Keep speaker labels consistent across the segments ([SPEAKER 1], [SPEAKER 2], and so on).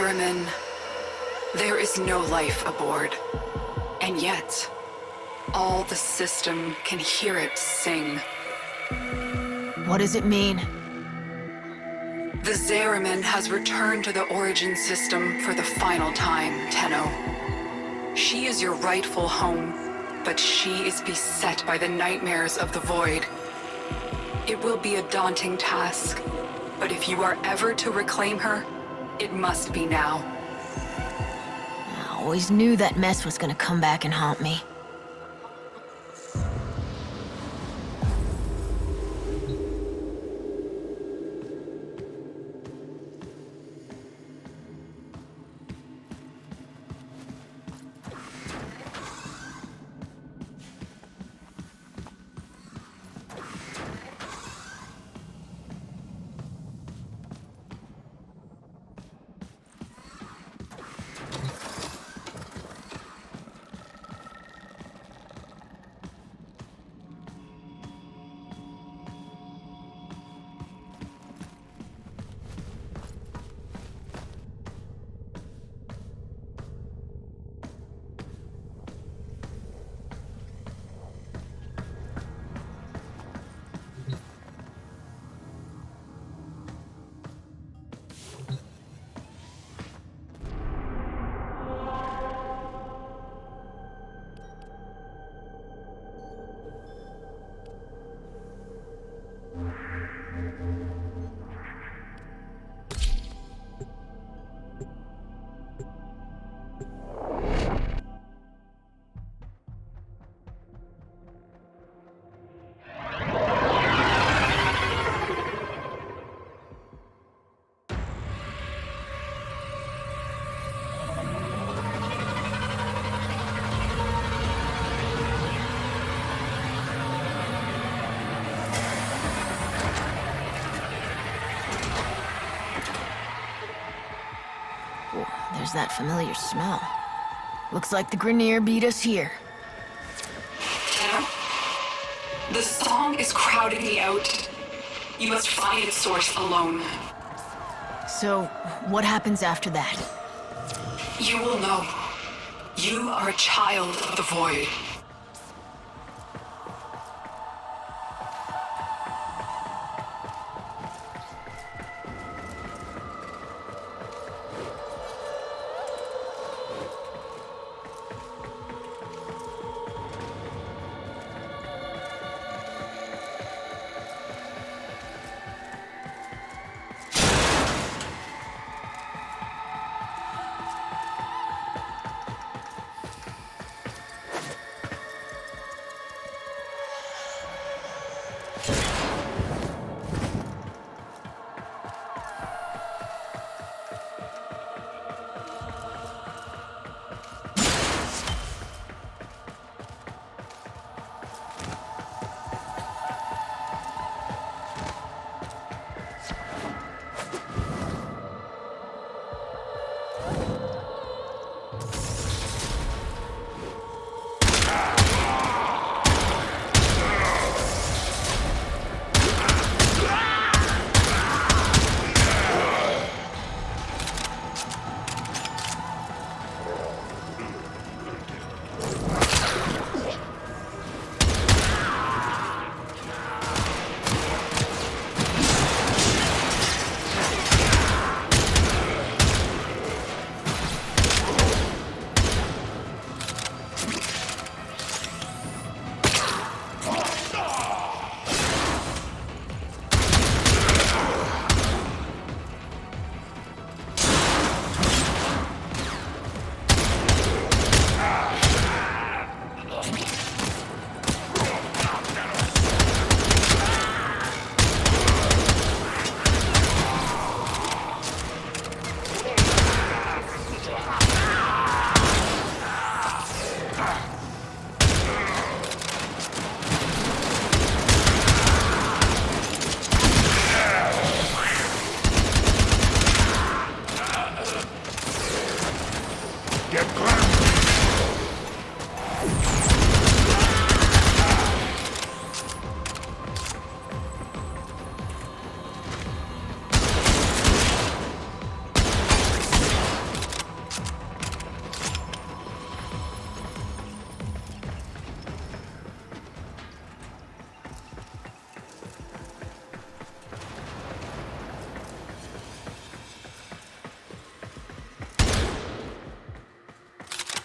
[SPEAKER 1] Zariman, there is no life aboard. And yet, all the system can hear it sing.
[SPEAKER 2] What does it mean?
[SPEAKER 1] The Zariman has returned to the Origin system for the final time, Tenno. She is your rightful home, but she is beset by the nightmares of the Void. It will be a daunting task, but if you are ever to reclaim her, it must be now.
[SPEAKER 2] I always knew that mess was gonna come back and haunt me. There's that familiar smell. Looks like the Grineer beat us here.
[SPEAKER 1] Tenno? The song is crowding me out. You must find its source alone.
[SPEAKER 2] So, what happens after that?
[SPEAKER 1] You will know. You are a child of the Void.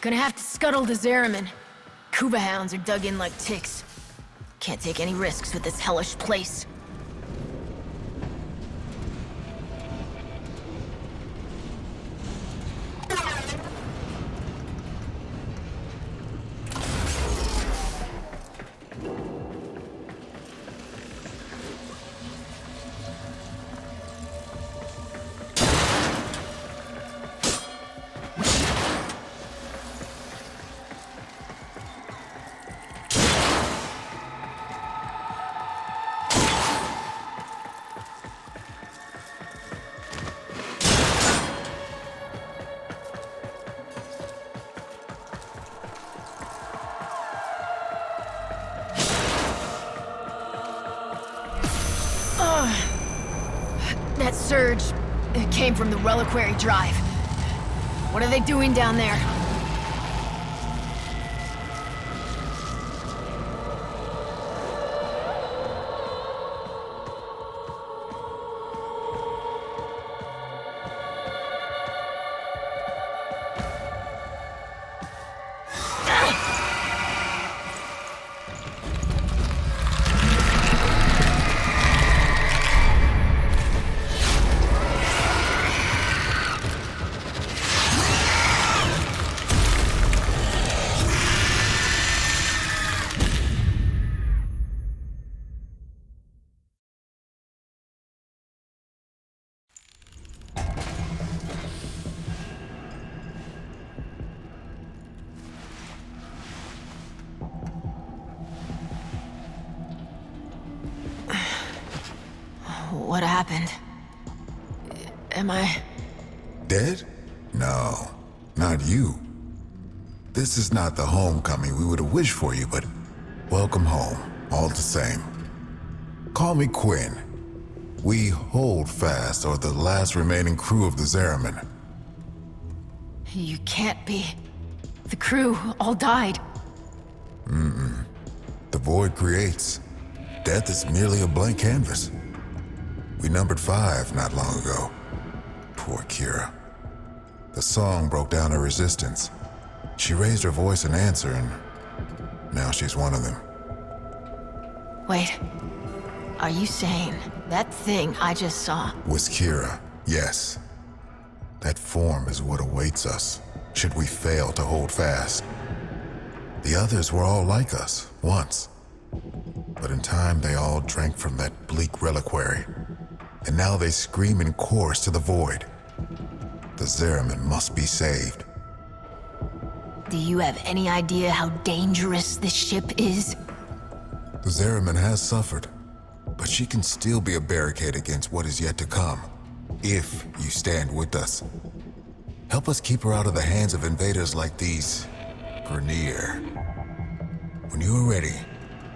[SPEAKER 2] Gonna have to scuttle to Zariman. Kuva hounds are dug in like ticks. Can't take any risks with this hellish place. That surge, it came from the reliquary drive. What are they doing down there? What happened? Am I...
[SPEAKER 3] Dead? No, not you. This is not the homecoming we would have wished for you, but welcome home, all the same. Call me Quinn. We hold fast are the last remaining crew of the Zariman.
[SPEAKER 2] You can't be... The crew all died.
[SPEAKER 3] The void creates. Death is merely a blank canvas. We numbered 5 not long ago. Poor Kira. The song broke down her resistance. She raised her voice in answer, and now she's one of them.
[SPEAKER 2] Wait. Are you saying that thing I just saw...
[SPEAKER 3] Was Kira, yes. That form is what awaits us, should we fail to hold fast. The others were all like us, once. But in time, they all drank from that bleak reliquary. And now they scream in chorus to the void. The Zariman must be saved.
[SPEAKER 2] Do you have any idea how dangerous this ship is?
[SPEAKER 3] The Zariman has suffered, but she can still be a barricade against what is yet to come, if you stand with us. Help us keep her out of the hands of invaders like these Grineer. When you are ready,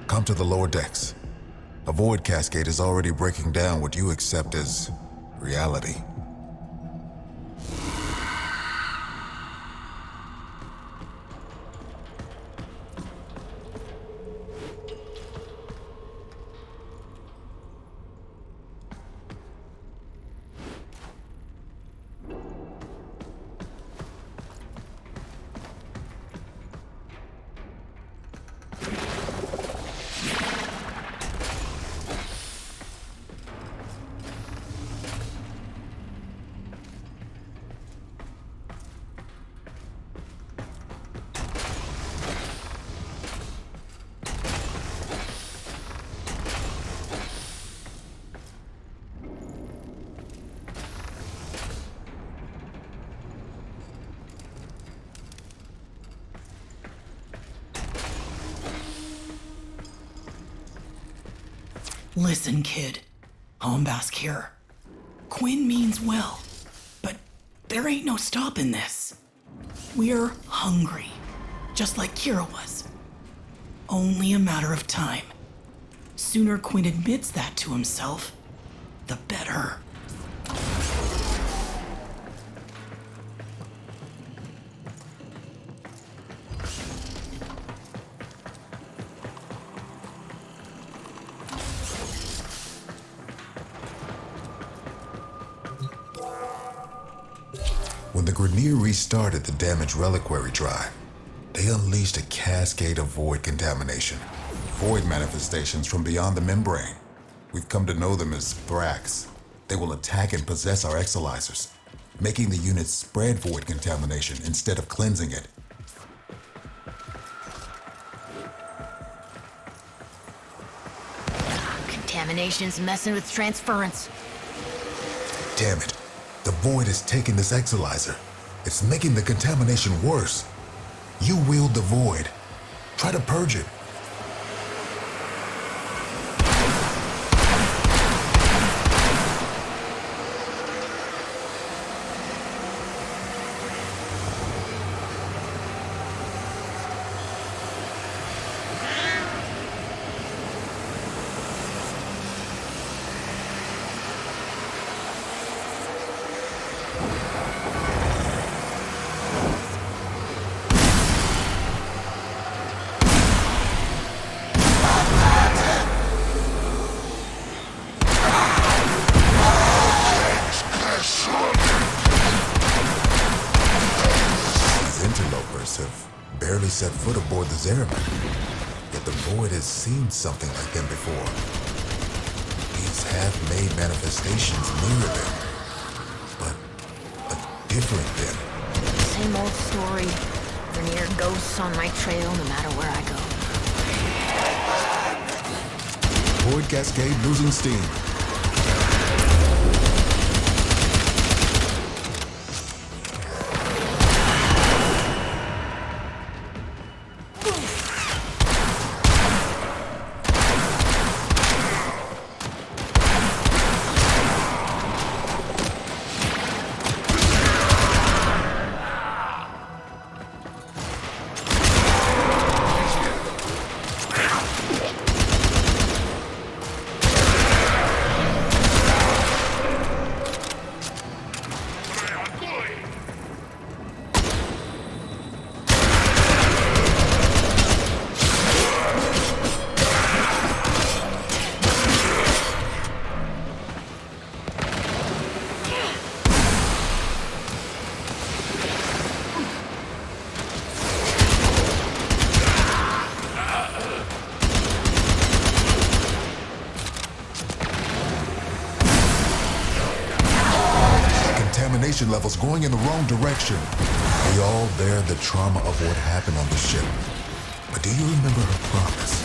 [SPEAKER 3] come to the lower decks. A void cascade is already breaking down what you accept as reality.
[SPEAKER 4] Listen, kid. Hombask here. Quinn means well, but there ain't no stopping this. We're hungry, just like Kira was. Only a matter of time. Sooner Quinn admits that to himself, the better.
[SPEAKER 3] When the Grineer restarted the damaged reliquary drive, They unleashed a cascade of void contamination. Void manifestations from beyond the membrane. We've come to know them as Thrax. They will attack and possess our exolizers, making the units spread void contamination instead of cleansing it.
[SPEAKER 2] Contamination's messing with transference.
[SPEAKER 3] Damn it. The void has taken this exolizer. It's making the contamination worse. You wield the void. Try to purge it. Barely set foot aboard the Zariman, yet the void has seen something like them before. These half-made manifestations mirror them, but a different them.
[SPEAKER 2] Same old story. Vernier ghosts on my trail no matter where I go.
[SPEAKER 3] Void cascade losing steam. Contamination levels going in the wrong direction. We all bear the trauma of what happened on the ship. But do you remember her promise?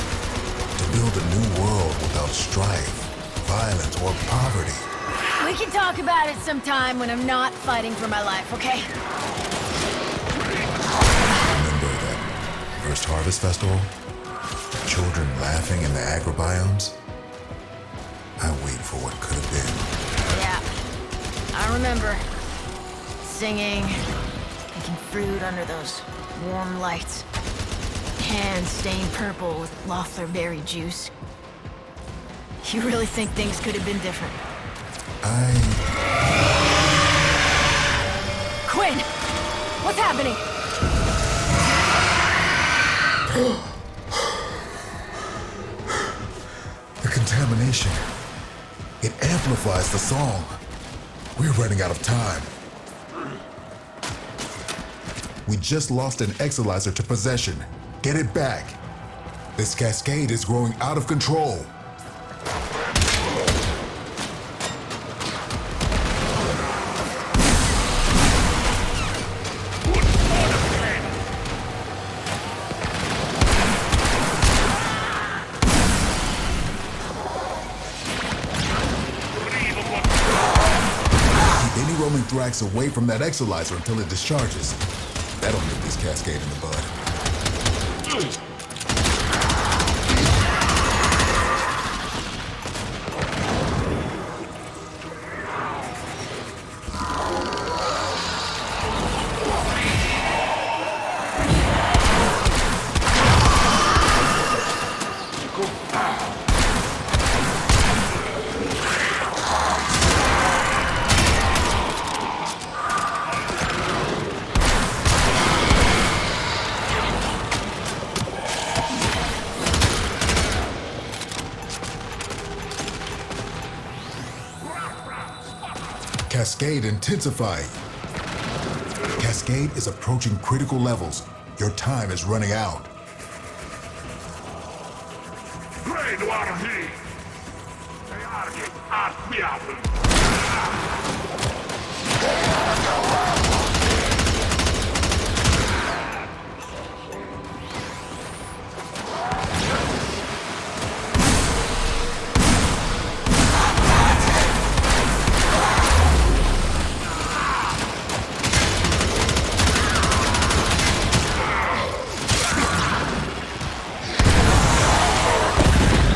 [SPEAKER 3] To build a new world without strife, violence, or poverty.
[SPEAKER 2] We can talk about it sometime when I'm not fighting for my life, okay?
[SPEAKER 3] Remember that first harvest festival? Children laughing in the agrobiomes? I wait for what could have been.
[SPEAKER 2] Yeah, I remember. Singing, picking fruit under those warm lights. Hands stained purple with Loeffler berry juice. You really think things could have been different? Quinn! What's happening?
[SPEAKER 3] The contamination. It amplifies the song. We're running out of time. We just lost an exolizer to possession. Get it back. This cascade is growing out of control. Keep any roaming Thrax away from that exolizer until it discharges. That'll nip this cascade in the bud. Cascade intensifying. Cascade is approaching critical levels. Your time is running out.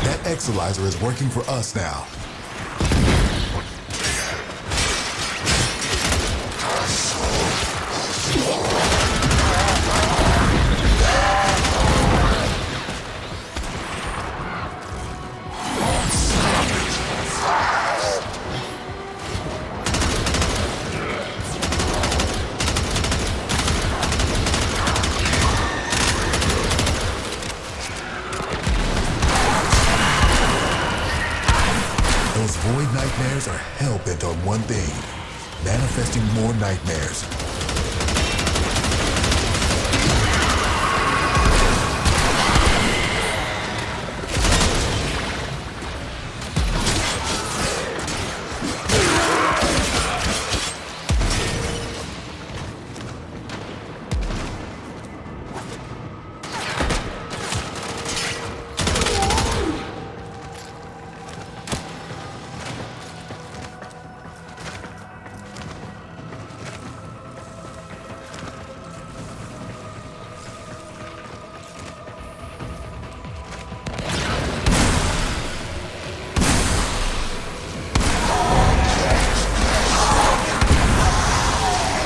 [SPEAKER 3] That Exilizer is working for us now. Those void nightmares are hell-bent on one thing, manifesting more nightmares.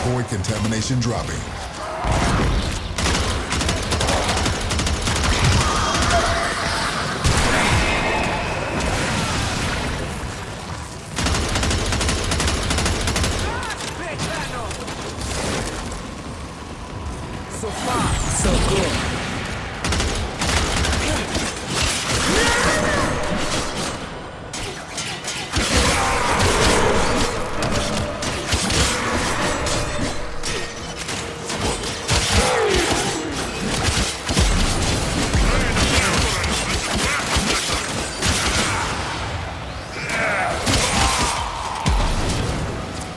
[SPEAKER 3] Void contamination dropping.
[SPEAKER 5] So far, so good.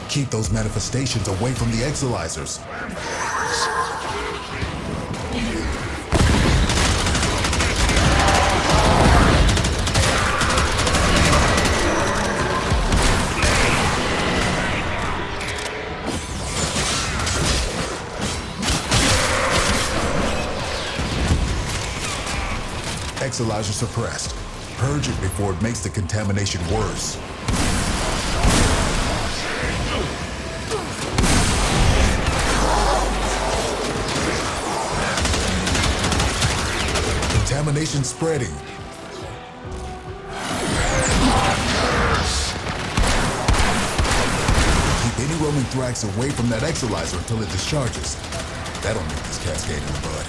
[SPEAKER 3] Keep those manifestations away from the Exilizers. Exilizer suppressed. Purge it before it makes the contamination worse. Contamination spreading. Keep any roaming thrax away from that Exilizer until it discharges. That'll make this cascade in the bud.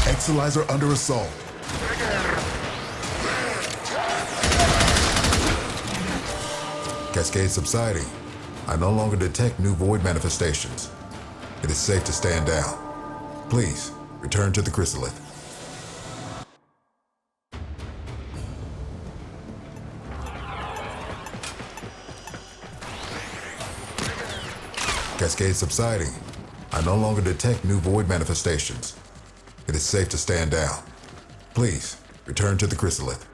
[SPEAKER 3] Exilizer under assault. Cascade subsiding. I no longer detect new void manifestations. It is safe to stand down. Please, return to the chrysalith. Cascade subsiding. I no longer detect new void manifestations. It is safe to stand down. Please, return to the chrysalith.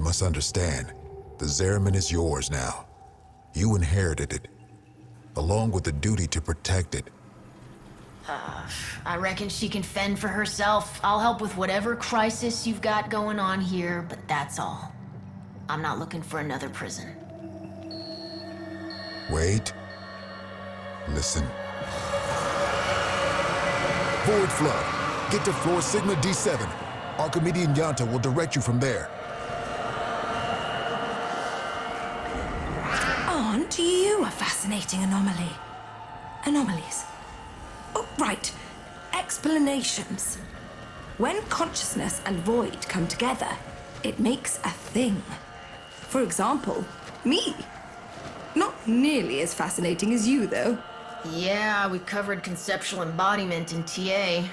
[SPEAKER 3] must understand, the Zariman is yours now. You inherited it, along with the duty to protect it.
[SPEAKER 2] I reckon she can fend for herself. I'll help with whatever crisis you've got going on here, but that's all. I'm not looking for another prison.
[SPEAKER 3] Wait. Listen. Void Flood. Get to floor Sigma D7. Archimedean Yanta will direct you from there.
[SPEAKER 6] Aren't you a fascinating anomaly? Anomalies. Oh, right. Explanations. When consciousness and void come together, it makes a thing. For example, me. Not nearly as fascinating as you, though.
[SPEAKER 2] Yeah, we covered conceptual embodiment in TA.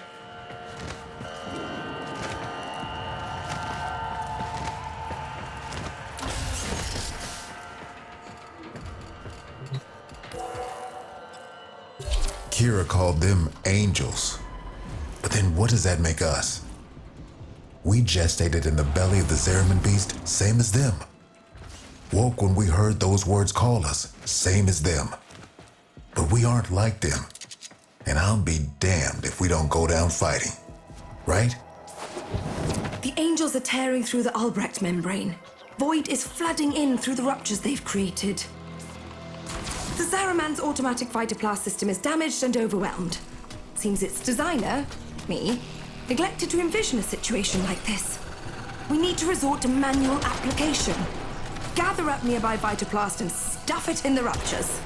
[SPEAKER 3] Kira called them angels. But then what does that make us? We gestated in the belly of the Zariman beast, same as them. Woke when we heard those words call us, same as them. But we aren't like them. And I'll be damned if we don't go down fighting. Right?
[SPEAKER 6] The angels are tearing through the Albrecht membrane. Void is flooding in through the ruptures they've created. The Zariman's automatic fighter blast system is damaged and overwhelmed. Seems its designer, me, neglected to envision a situation like this. We need to resort to manual application. Gather up nearby Vitoplast and stuff it in the ruptures.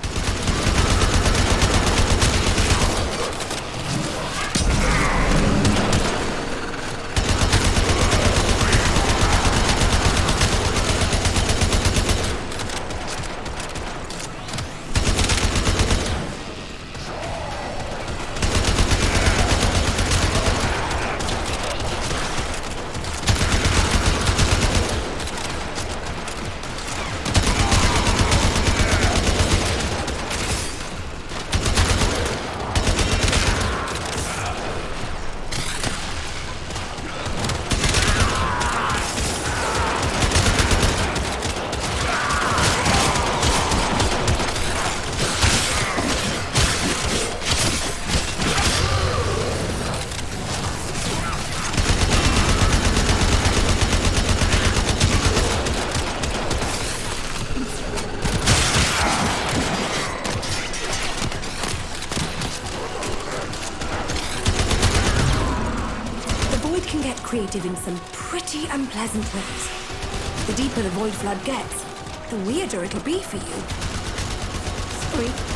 [SPEAKER 6] Creative in some pretty unpleasant ways. The deeper the void flood gets, the weirder it'll be for you. Sorry.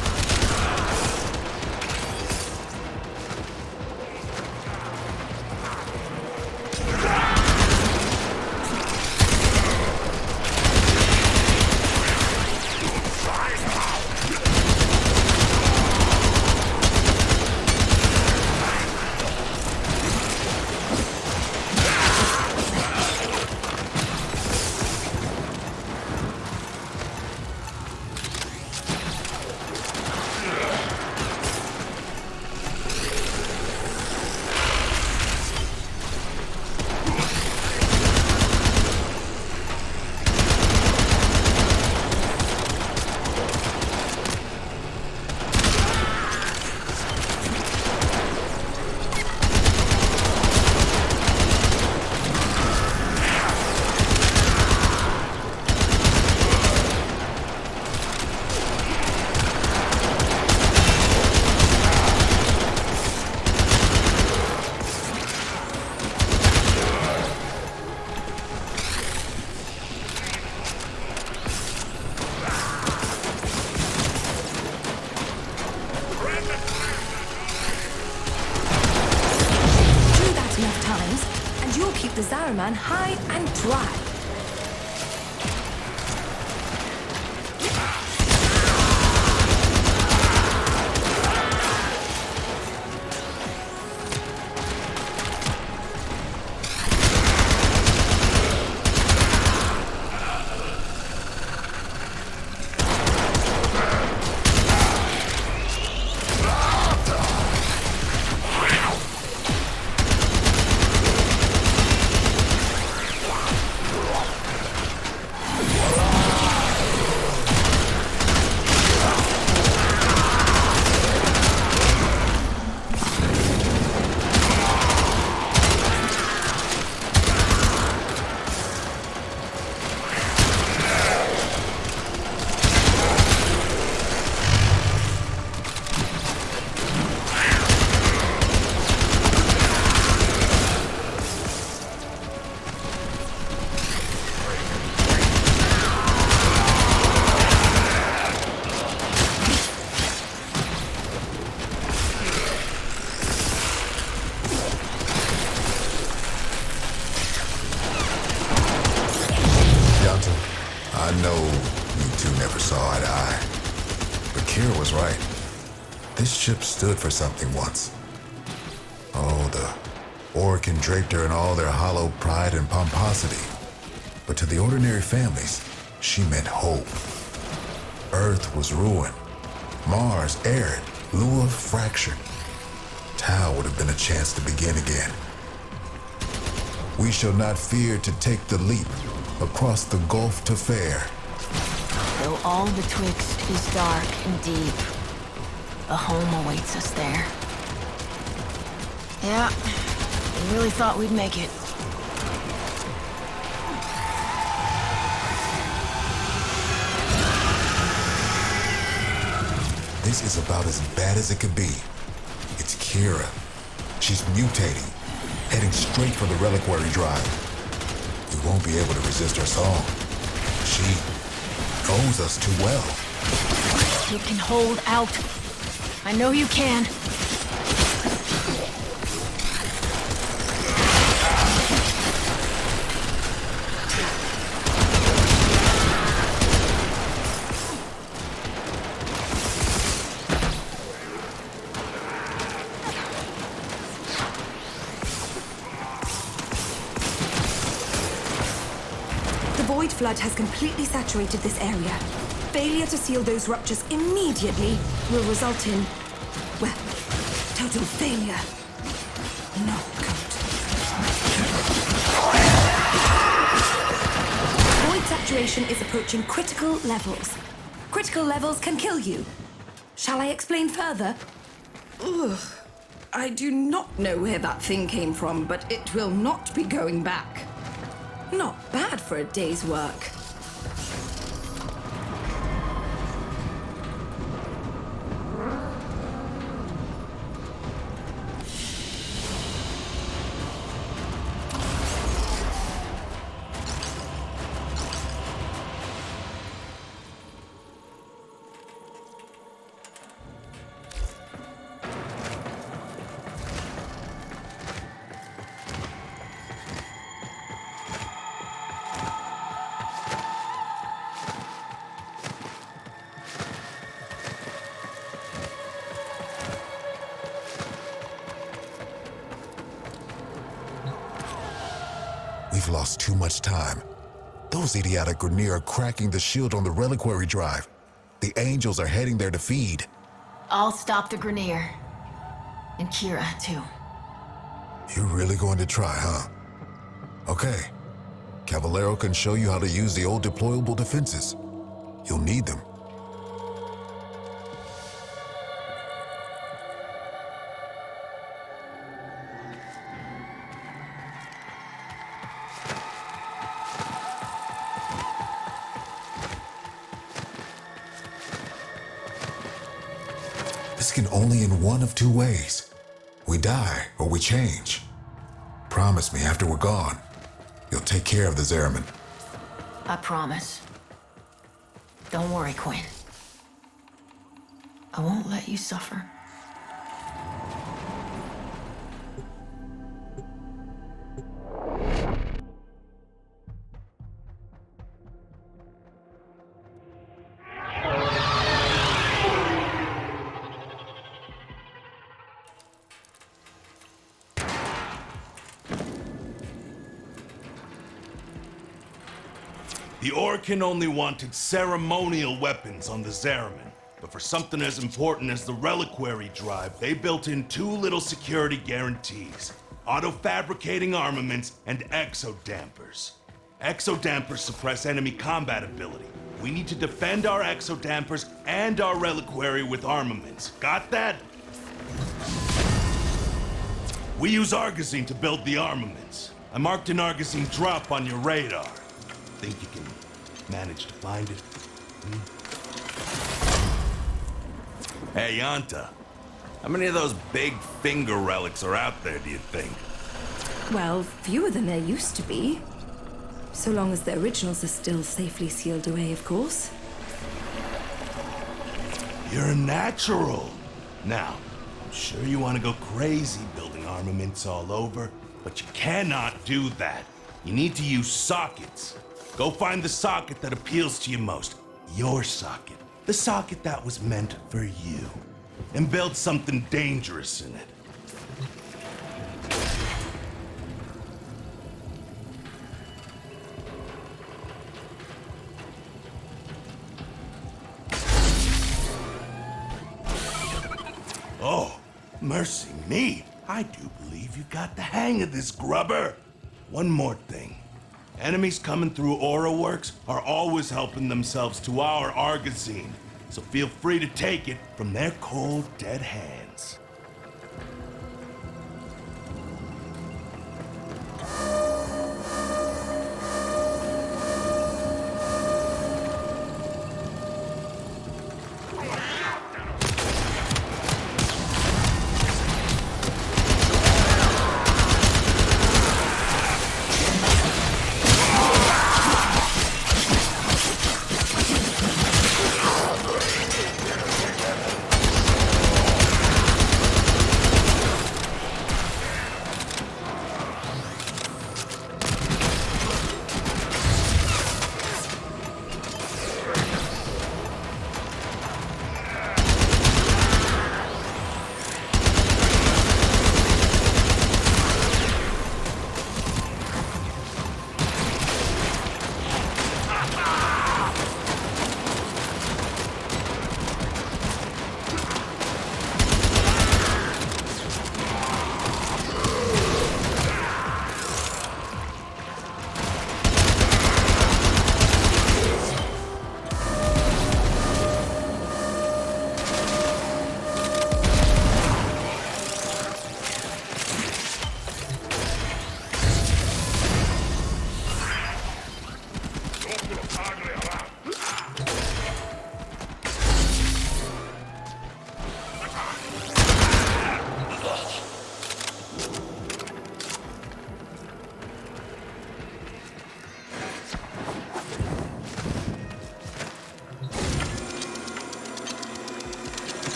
[SPEAKER 6] The Zariman high and dry.
[SPEAKER 3] This ship stood for something once. Oh, the Orc and draped her in all their hollow pride and pomposity. But to the ordinary families, she meant hope. Earth was ruined. Mars arid. Lua fractured. Tau would have been a chance to begin again. We shall not fear to take the leap across the gulf to fair.
[SPEAKER 2] Though all betwixt is dark and deep, a home awaits us there. Yeah, we really thought we'd make it.
[SPEAKER 3] This is about as bad as it could be. It's Kira. She's mutating, heading straight for the reliquary drive. We won't be able to resist her song. She knows us too well.
[SPEAKER 2] You can hold out. I know you can.
[SPEAKER 6] Flood has completely saturated this area. Failure to seal those ruptures immediately will result in, well, total failure. Knockout. Void saturation is approaching critical levels. Critical levels can kill you. Shall I explain further? Ugh. I do not know where that thing came from, but it will not be going back. Not bad for a day's work.
[SPEAKER 3] We've lost too much time. Those idiotic Grineer are cracking the shield on the reliquary drive. The Angels are heading there to feed.
[SPEAKER 2] I'll stop the Grineer. And Kira, too.
[SPEAKER 3] You're really going to try, huh? Okay. Caballero can show you how to use the old deployable defenses. You'll need them. This can only in one of two ways. We die or we change. Promise me after we're gone, you'll take care of the Zariman.
[SPEAKER 2] I promise. Don't worry, Quinn. I won't let you suffer.
[SPEAKER 7] The Orcan only wanted ceremonial weapons on the Zariman, but for something as important as the reliquary drive, they built in two little security guarantees: auto-fabricating armaments and exodampers. Exodampers suppress enemy combat ability. We need to defend our exodampers and our reliquary with armaments. Got that? We use Argosine to build the armaments. I marked an Argosine drop on your radar. Think you can manage to find it? Hey, Yanta. How many of those big finger relics are out there, do you think?
[SPEAKER 6] Well, fewer than there used to be. So long as the originals are still safely sealed away, of course.
[SPEAKER 7] You're a natural. Now, I'm sure you want to go crazy building armaments all over, but you cannot do that. You need to use sockets. Go find the socket that appeals to you most. Your socket. The socket that was meant for you. and build something dangerous in it. Oh, mercy me. I do believe you got the hang of this, grubber. One more thing. Enemies coming through Aura Works are always helping themselves to our Argosine, so feel free to take it from their cold, dead hands.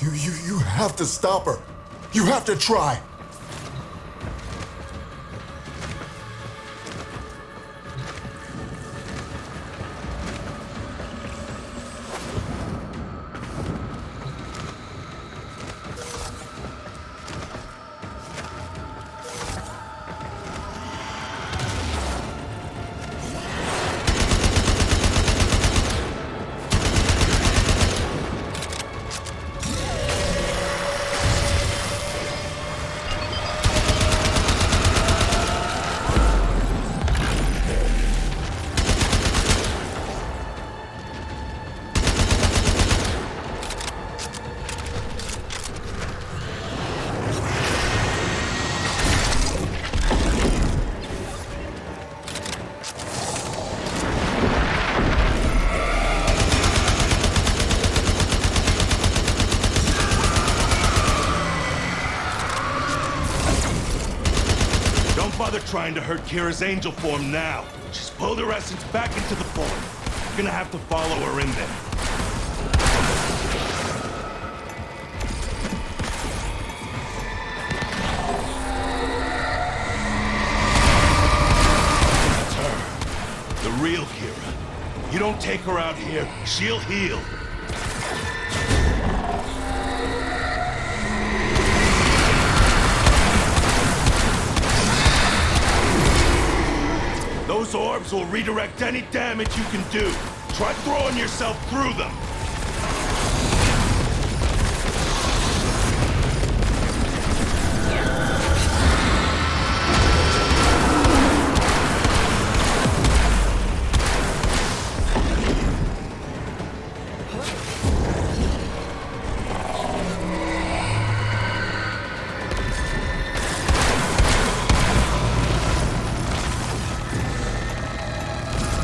[SPEAKER 3] You have to stop her. You have to try.
[SPEAKER 7] Trying to hurt Kira's angel form now. She's pulled her essence back into the form. You're gonna have to follow her in there. That's her. The real Kira. You don't take her out here, she'll heal. Those orbs will redirect any damage you can do. Try throwing yourself through them.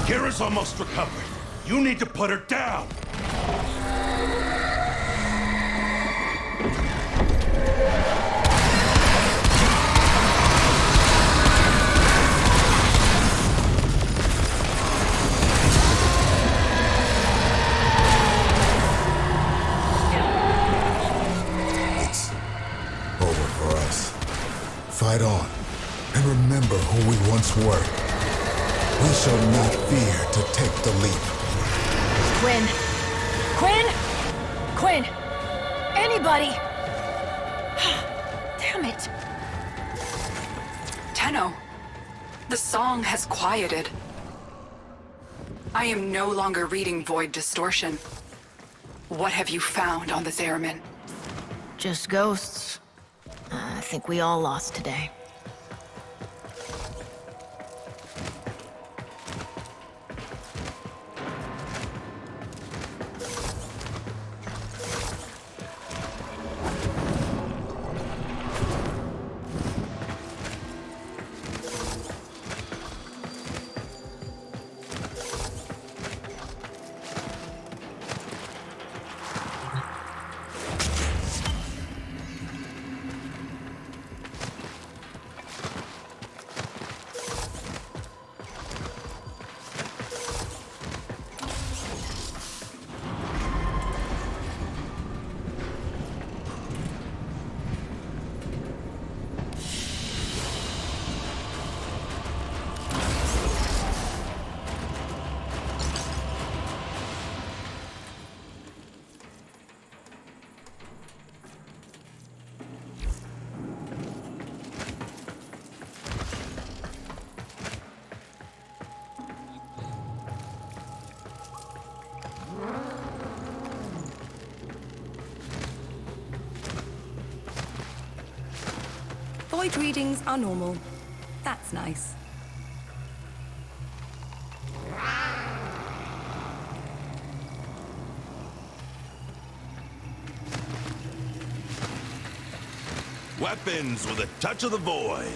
[SPEAKER 7] Kira's almost recovered. You need to put her down.
[SPEAKER 3] It's over for us. Fight on, and remember who we once were. We shall not fear to take the leap.
[SPEAKER 2] Quinn! Quinn! Quinn! Anybody! Damn it!
[SPEAKER 1] Tenno, the song has quieted. I am no longer reading Void Distortion. What have you found on the Zariman?
[SPEAKER 2] Just ghosts. I think we all lost today.
[SPEAKER 6] Void readings are normal. That's nice.
[SPEAKER 7] Weapons with a touch of the void.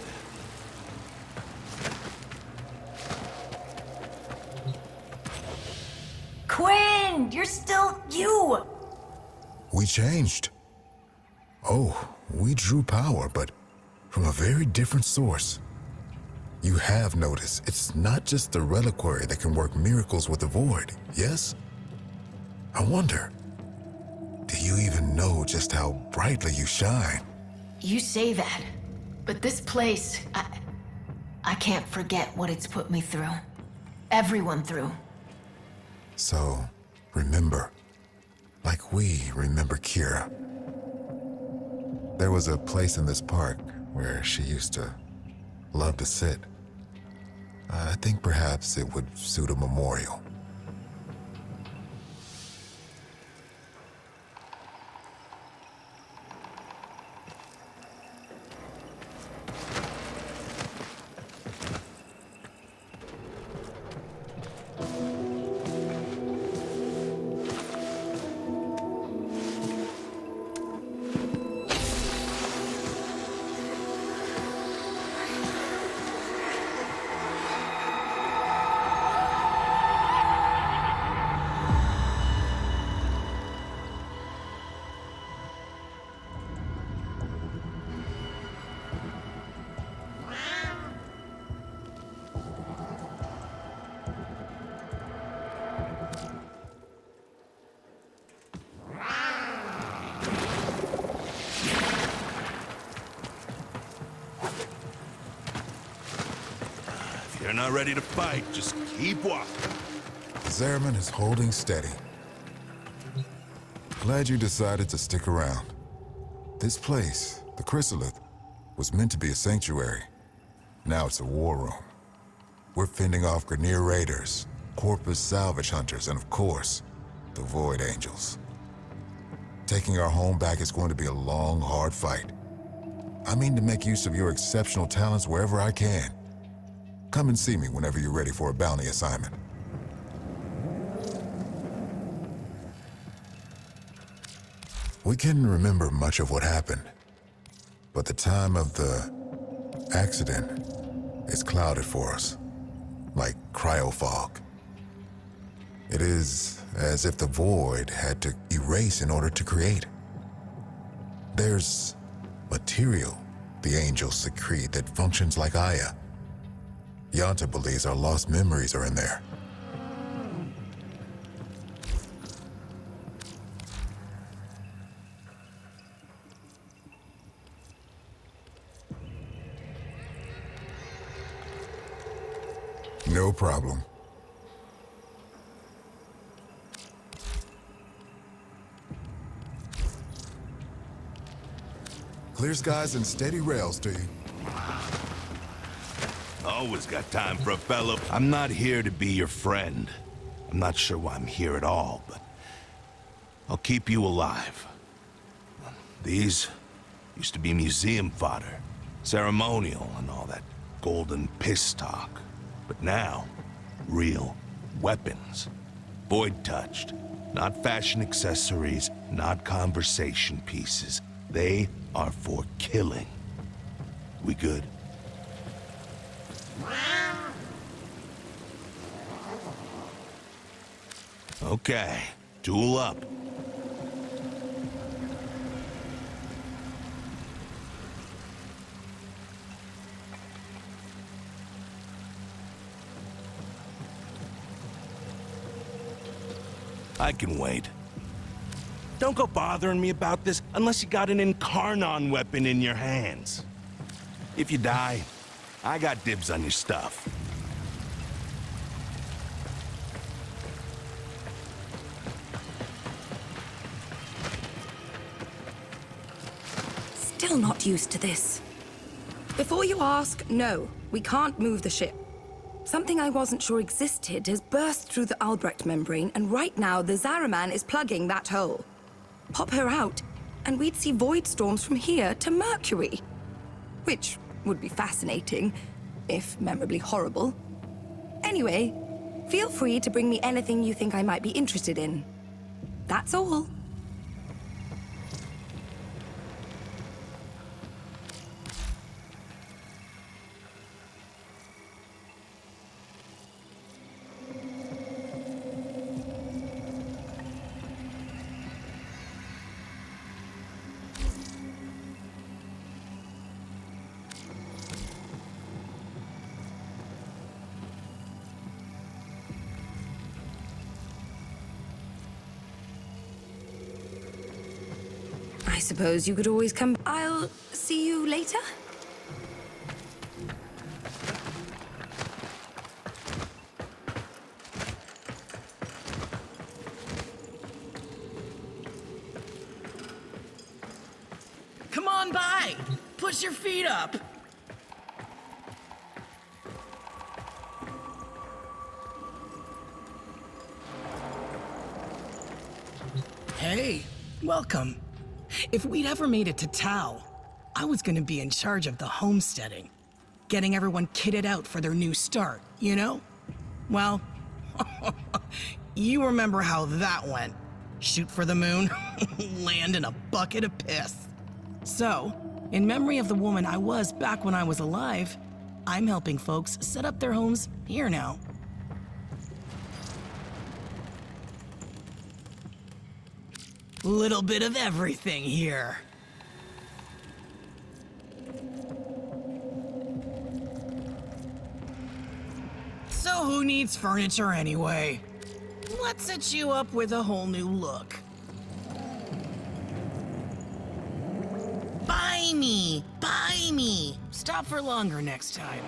[SPEAKER 2] Quinn! You're still you!
[SPEAKER 3] We changed. Oh, we drew power, but from a very different source. You have noticed it's not just the reliquary that can work miracles with the void, yes? I wonder, do you even even know just how brightly you shine.
[SPEAKER 2] You say that, but this place, I can't forget what it's put me through. Everyone through.
[SPEAKER 3] So, remember. Like we remember Kira. There was a place in this park where she used to love to sit. I think perhaps it would suit a memorial.
[SPEAKER 7] If you're not ready to fight, just keep walking.
[SPEAKER 3] Zariman is holding steady. Glad you decided to stick around. This place, the Chrysalith, was meant to be a sanctuary. Now it's a war room. We're fending off Grineer raiders, Corpus salvage hunters, and of course, the Void Angels. Taking our home back is going to be a long, hard fight. I mean to make use of your exceptional talents wherever I can. Come and see me whenever you're ready for a bounty assignment. We can remember much of what happened, but the time of the accident is clouded for us, like cryofog. It is as if the Void had to erase in order to create. There's material the angels secrete that functions like Aya. Yanta believes our lost memories are in there. No problem. Clear skies and steady rails to you.
[SPEAKER 7] Always got time for a fellow. I'm not here to be your friend. I'm not sure why I'm here at all, but I'll keep you alive. These used to be museum fodder, ceremonial and all that golden piss talk. But now, real weapons. Void touched. Not fashion accessories, not conversation pieces. They are for killing. We good? Okay, tool up. I can wait. Don't go bothering me about this unless you got an Incarnon weapon in your hands. If you die, I got dibs on your stuff.
[SPEAKER 6] Still not used to this. Before you ask, no, we can't move the ship. Something I wasn't sure existed has burst through the Albrecht membrane, and right now the Zariman is plugging that hole. Pop her out, and we'd see void storms from here to Mercury. Which would be fascinating, if memorably horrible. Anyway, feel free to bring me anything you think I might be interested in. That's all. suppose you could always come. I'll see you later.
[SPEAKER 4] Come on by! Push your feet up! Hey, welcome. If we'd ever made it to Tau, I was gonna be in charge of the homesteading. Getting everyone kitted out for their new start, you know? Well, you remember how that went. Shoot for the moon, land in a bucket of piss. So, in memory of the woman I was back when I was alive, I'm helping folks set up their homes here now. Little bit of everything here. So who needs furniture anyway? Let's set you up with a whole new look. Buy me! Buy me! Stop for longer next time.